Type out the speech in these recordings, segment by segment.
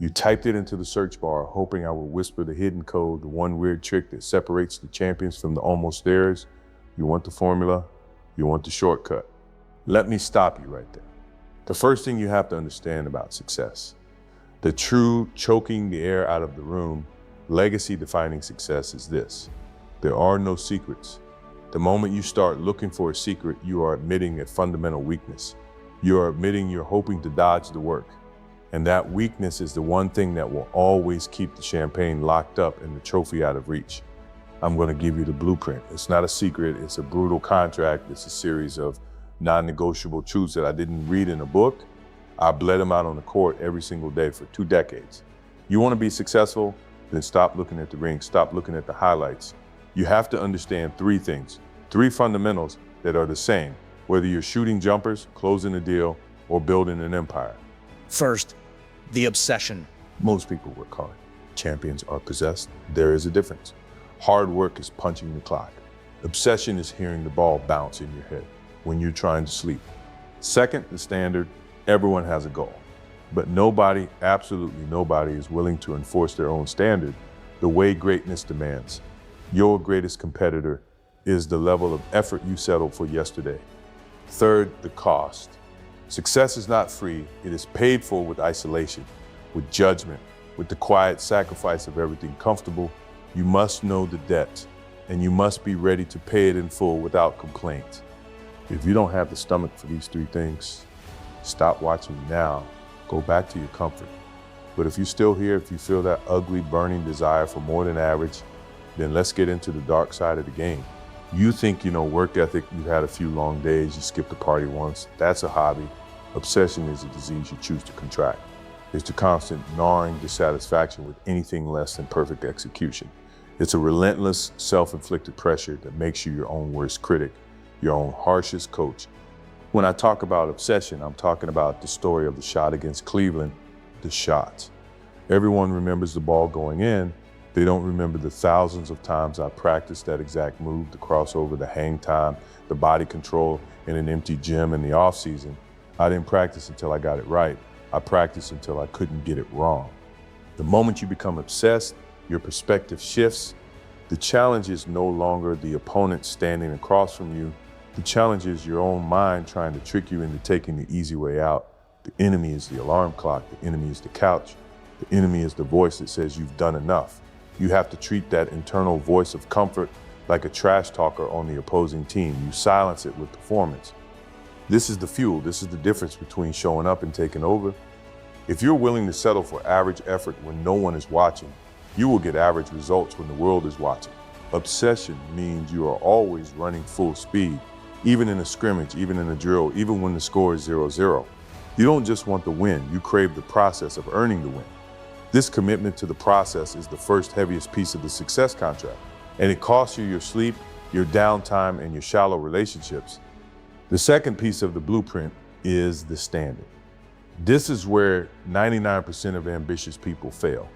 You typed it into the search bar, hoping I would whisper the hidden code, the one weird trick that separates the champions from the almost theirs. You want the formula, you want the shortcut. Let me stop you right there. The first thing you have to understand about success, the true choking the air out of the room, legacy-defining success is this: there are no secrets. The moment you start looking for a secret, you are admitting a fundamental weakness. You are admitting you're hoping to dodge the work. And that weakness is the one thing that will always keep the champagne locked up and the trophy out of reach. I'm going to give you the blueprint. It's not a secret, it's a brutal contract. It's a series of non-negotiable truths that I didn't read in a book. I bled them out on the court every single day for 2 decades. You want to be successful? Then stop looking at the ring, stop looking at the highlights. You have to understand 3 things, 3 fundamentals that are the same, whether you're shooting jumpers, closing a deal, or building an empire. First, the obsession. Most people would call it champions are possessed. There is a difference. Hard work is punching the clock. Obsession is hearing the ball bounce in your head when you're trying to sleep. Second, the standard, everyone has a goal. But nobody, absolutely nobody, is willing to enforce their own standard the way greatness demands. Your greatest competitor is the level of effort you settled for yesterday. Third, the cost. Success is not free. It is paid for with isolation, with judgment, with the quiet sacrifice of everything comfortable. You must know the debt, and you must be ready to pay it in full without complaint. If you don't have the stomach for these 3 things, stop watching now. Go back to your comfort. But if you're still here, if you feel that ugly, burning desire for more than average, then let's get into the dark side of the game. You think you know work ethic, you had a few long days, you skipped a party once. That's a hobby. Obsession is a disease you choose to contract. It's the constant gnawing dissatisfaction with anything less than perfect execution. It's a relentless, self-inflicted pressure that makes you your own worst critic, your own harshest coach. When I talk about obsession, I'm talking about the story of the shot against Cleveland, the shot. Everyone remembers the ball going in. They don't remember the thousands of times I practiced that exact move, the crossover, the hang time, the body control in an empty gym in the off season. I didn't practice until I got it right. I practiced until I couldn't get it wrong. The moment you become obsessed, your perspective shifts. The challenge is no longer the opponent standing across from you. The challenge is your own mind trying to trick you into taking the easy way out. The enemy is the alarm clock. The enemy is the couch. The enemy is the voice that says you've done enough. You have to treat that internal voice of comfort like a trash talker on the opposing team. You silence it with performance. This is the fuel. This is the difference between showing up and taking over. If you're willing to settle for average effort when no one is watching, you will get average results when the world is watching. Obsession means you are always running full speed, even in a scrimmage, even in a drill, even when the score is 0-0. You don't just want the win, you crave the process of earning the win. This commitment to the process is the first heaviest piece of the success contract, and it costs you your sleep, your downtime, and your shallow relationships. The second piece of the blueprint is the standard. This is where 99% of ambitious people fail.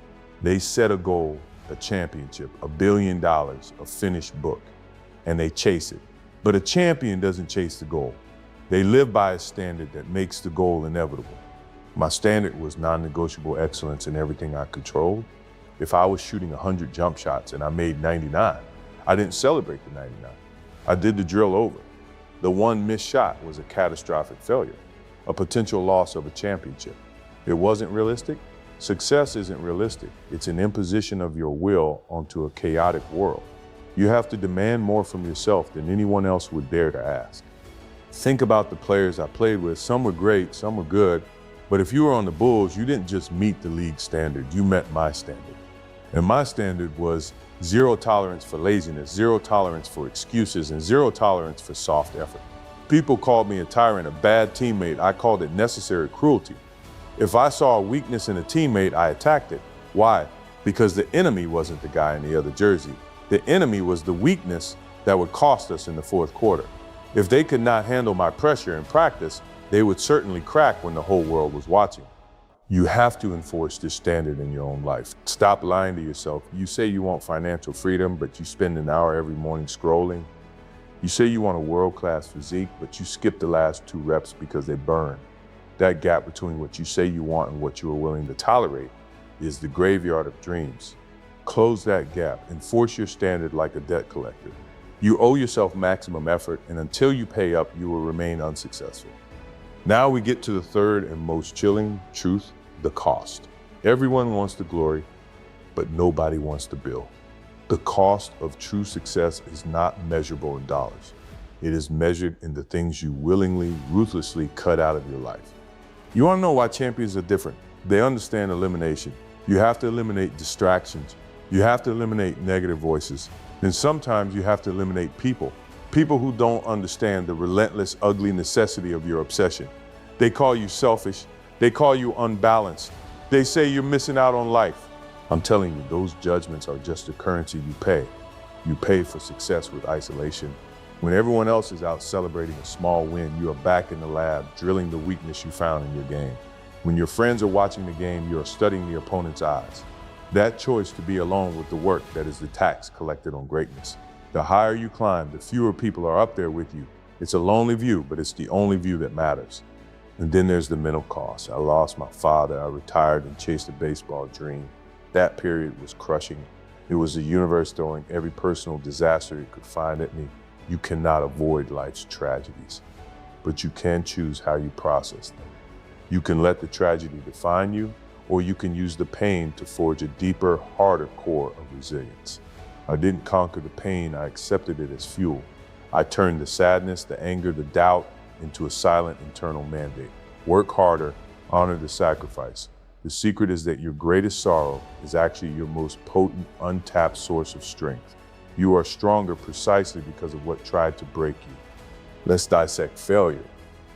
They set a goal, a championship, $1 billion, a finished book, and they chase it. But a champion doesn't chase the goal. They live by a standard that makes the goal inevitable. My standard was non-negotiable excellence in everything I controlled. If I was shooting 100 jump shots and I made 99, I didn't celebrate the 99. I did the drill over. The one missed shot was a catastrophic failure, a potential loss of a championship. It wasn't realistic. Success isn't realistic. It's an imposition of your will onto a chaotic world. You have to demand more from yourself than anyone else would dare to ask. Think about the players I played with. Some were great, some were good, but if you were on the Bulls, you didn't just meet the league standard, you met my standard. And my standard was 0 tolerance for laziness, 0 tolerance for excuses, and 0 tolerance for soft effort. People called me a tyrant, a bad teammate. I called it necessary cruelty. If I saw a weakness in a teammate, I attacked it. Why? Because the enemy wasn't the guy in the other jersey. The enemy was the weakness that would cost us in the fourth quarter. If they could not handle my pressure in practice, they would certainly crack when the whole world was watching. You have to enforce this standard in your own life. Stop lying to yourself. You say you want financial freedom, but you spend an hour every morning scrolling. You say you want a world-class physique, but you skip the last 2 reps because they burn. That gap between what you say you want and what you are willing to tolerate is the graveyard of dreams. Close that gap, enforce your standard like a debt collector. You owe yourself maximum effort, and until you pay up, you will remain unsuccessful. Now we get to the third and most chilling truth, the cost. Everyone wants the glory, but nobody wants the bill. The cost of true success is not measurable in dollars. It is measured in the things you willingly, ruthlessly cut out of your life. You want to know why champions are different? They understand elimination. You have to eliminate distractions. You have to eliminate negative voices. And sometimes you have to eliminate people. People who don't understand the relentless, ugly necessity of your obsession. They call you selfish. They call you unbalanced. They say you're missing out on life. I'm telling you, those judgments are just the currency you pay. You pay for success with isolation. When everyone else is out celebrating a small win, you are back in the lab, drilling the weakness you found in your game. When your friends are watching the game, you are studying the opponent's eyes. That choice to be alone with the work that is the tax collected on greatness. The higher you climb, the fewer people are up there with you. It's a lonely view, but it's the only view that matters. And then there's the mental cost. I lost my father. I retired and chased a baseball dream. That period was crushing. It was the universe throwing every personal disaster it could find at me. You cannot avoid life's tragedies, but you can choose how you process them. You can let the tragedy define you, or you can use the pain to forge a deeper, harder core of resilience. I didn't conquer the pain, I accepted it as fuel. I turned the sadness, the anger, the doubt into a silent internal mandate. Work harder, honor the sacrifice. The secret is that your greatest sorrow is actually your most potent, untapped source of strength. You are stronger precisely because of what tried to break you. Let's dissect failure.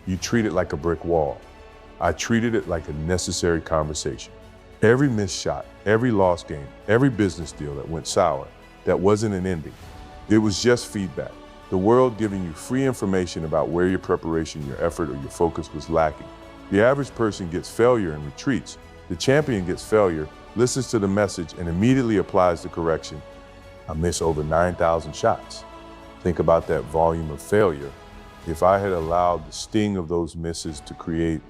You treat it like a brick wall. I treated it like a necessary conversation. Every missed shot, every lost game, every business deal that went sour, that wasn't an ending. It was just feedback. The world giving you free information about where your preparation, your effort, or your focus was lacking. The average person gets failure and retreats. The champion gets failure, listens to the message, and immediately applies the correction. I miss over 9,000 shots. Think about that volume of failure. If I had allowed the sting of those misses to create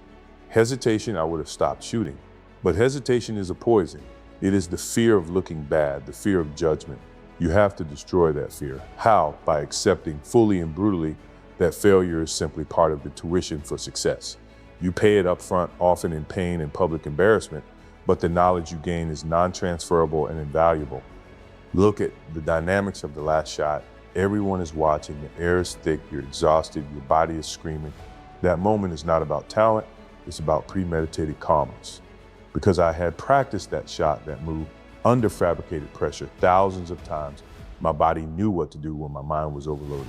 hesitation, I would have stopped shooting. But hesitation is a poison. It is the fear of looking bad, the fear of judgment. You have to destroy that fear. How? By accepting fully and brutally that failure is simply part of the tuition for success. You pay it up front, often in pain and public embarrassment, but the knowledge you gain is non-transferable and invaluable. Look at the dynamics of the last shot. Everyone is watching, the air is thick, you're exhausted, your body is screaming. That moment is not about talent, it's about premeditated calmness. Because I had practiced that shot, that move, under fabricated pressure thousands of times, my body knew what to do when my mind was overloaded.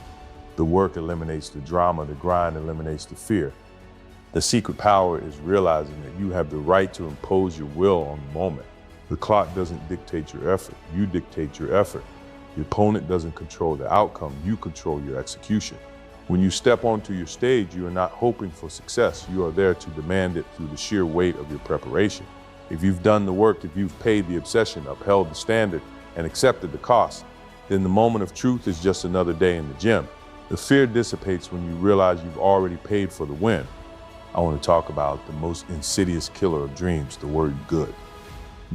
The work eliminates the drama, the grind eliminates the fear. The secret power is realizing that you have the right to impose your will on the moment. The clock doesn't dictate your effort, you dictate your effort. The opponent doesn't control the outcome, you control your execution. When you step onto your stage, you are not hoping for success, you are there to demand it through the sheer weight of your preparation. If you've done the work, if you've paid the obsession, upheld the standard, and accepted the cost, then the moment of truth is just another day in the gym. The fear dissipates when you realize you've already paid for the win. I want to talk about the most insidious killer of dreams, the word good.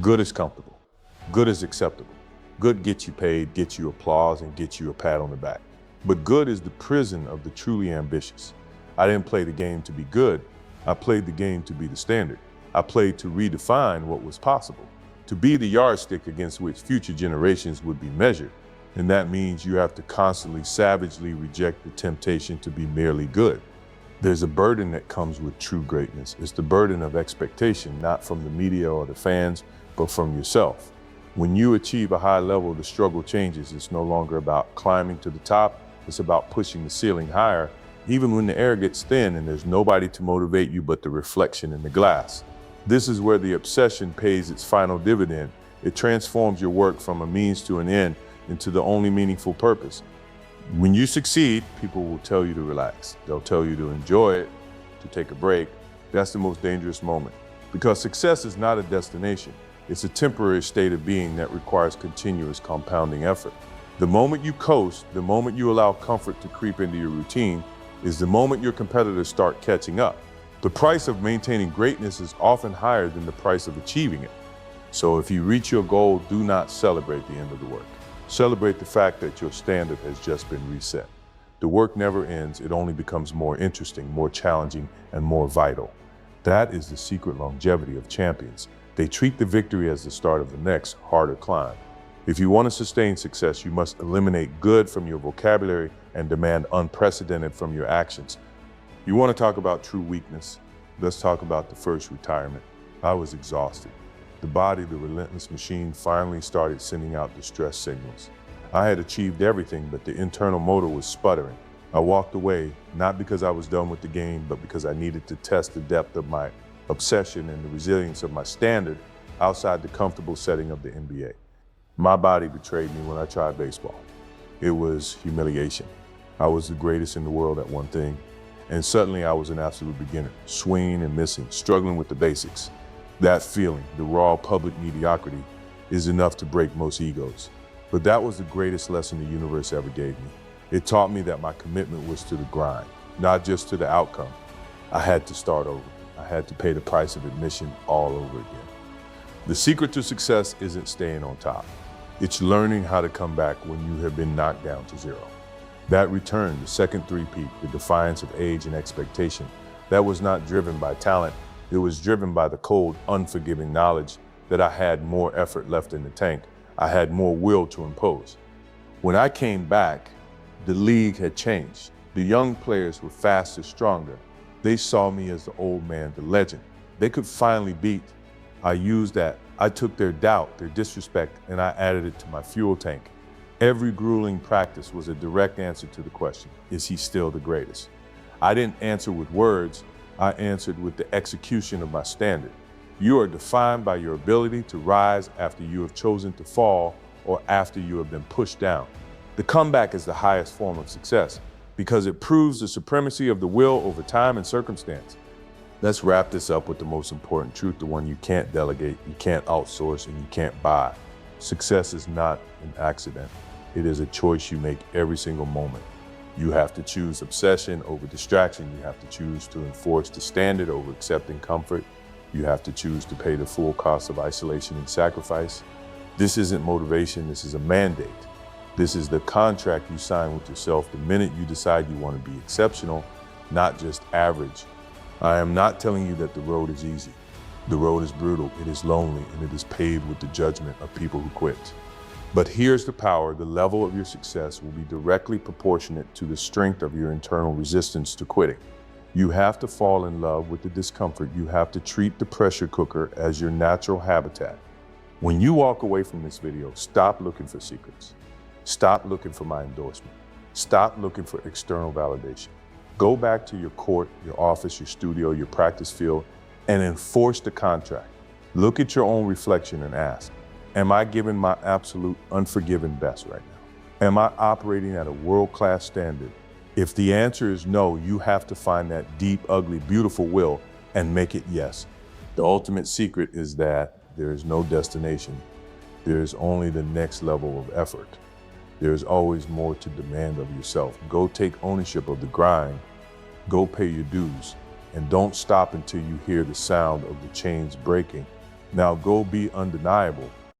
Good is comfortable. Good is acceptable. Good gets you paid, gets you applause, and gets you a pat on the back. But good is the prison of the truly ambitious. I didn't play the game to be good. I played the game to be the standard. I played to redefine what was possible, to be the yardstick against which future generations would be measured. And that means you have to constantly, savagely reject the temptation to be merely good. There's a burden that comes with true greatness. It's the burden of expectation, not from the media or the fans, but from yourself. When you achieve a high level, the struggle changes. It's no longer about climbing to the top. It's about pushing the ceiling higher, even when the air gets thin and there's nobody to motivate you but the reflection in the glass. This is where the obsession pays its final dividend. It transforms your work from a means to an end into the only meaningful purpose. When you succeed, people will tell you to relax. They'll tell you to enjoy it, to take a break. That's the most dangerous moment. Because success is not a destination. It's a temporary state of being that requires continuous compounding effort. The moment you coast, the moment you allow comfort to creep into your routine, is the moment your competitors start catching up. The price of maintaining greatness is often higher than the price of achieving it. So if you reach your goal, do not celebrate the end of the work. Celebrate the fact that your standard has just been reset. The work never ends, it only becomes more interesting, more challenging, and more vital. That is the secret longevity of champions. They treat the victory as the start of the next, harder climb. If you want to sustain success, you must eliminate good from your vocabulary and demand unprecedented from your actions. You want to talk about true weakness? Let's talk about the first retirement. I was exhausted. The body, the relentless machine, finally started sending out distress signals. I had achieved everything, but the internal motor was sputtering. I walked away, not because I was done with the game, but because I needed to test the depth of my obsession and the resilience of my standard outside the comfortable setting of the NBA. My body betrayed me when I tried baseball. It was humiliation. I was the greatest in the world at one thing, and suddenly I was an absolute beginner, swinging and missing, struggling with the basics. That feeling, the raw public mediocrity, is enough to break most egos. But that was the greatest lesson the universe ever gave me. It taught me that my commitment was to the grind, not just to the outcome. I had to start over. I had to pay the price of admission all over again. The secret to success isn't staying on top. It's learning how to come back when you have been knocked down to zero. That return, the second three-peat, the defiance of age and expectation, that was not driven by talent. It was driven by the cold, unforgiving knowledge that I had more effort left in the tank. I had more will to impose. When I came back, the league had changed. The young players were faster, stronger. They saw me as the old man, the legend. They could finally beat. I used that. I took their doubt, their disrespect, and I added it to my fuel tank. Every grueling practice was a direct answer to the question, is he still the greatest? I didn't answer with words, I answered with the execution of my standard. You are defined by your ability to rise after you have chosen to fall or after you have been pushed down. The comeback is the highest form of success because it proves the supremacy of the will over time and circumstance. Let's wrap this up with the most important truth, the one you can't delegate, you can't outsource, and you can't buy. Success is not an accident. It is a choice you make every single moment. You have to choose obsession over distraction. You have to choose to enforce the standard over accepting comfort. You have to choose to pay the full cost of isolation and sacrifice. This isn't motivation, this is a mandate. This is the contract you sign with yourself the minute you decide you want to be exceptional, not just average. I am not telling you that the road is easy. The road is brutal, it is lonely, and it is paved with the judgment of people who quit. But here's the power: the level of your success will be directly proportionate to the strength of your internal resistance to quitting. You have to fall in love with the discomfort. You have to treat the pressure cooker as your natural habitat. When you walk away from this video, stop looking for secrets. Stop looking for my endorsement. Stop looking for external validation. Go back to your court, your office, your studio, your practice field, and enforce the contract. Look at your own reflection and ask, am I giving my absolute unforgiving best right now? Am I operating at a world-class standard? If the answer is no, you have to find that deep, ugly, beautiful will and make it yes. The ultimate secret is that there is no destination. There is only the next level of effort. There is always more to demand of yourself. Go take ownership of the grind. Go pay your dues. And don't stop until you hear the sound of the chains breaking. Now go be undeniable.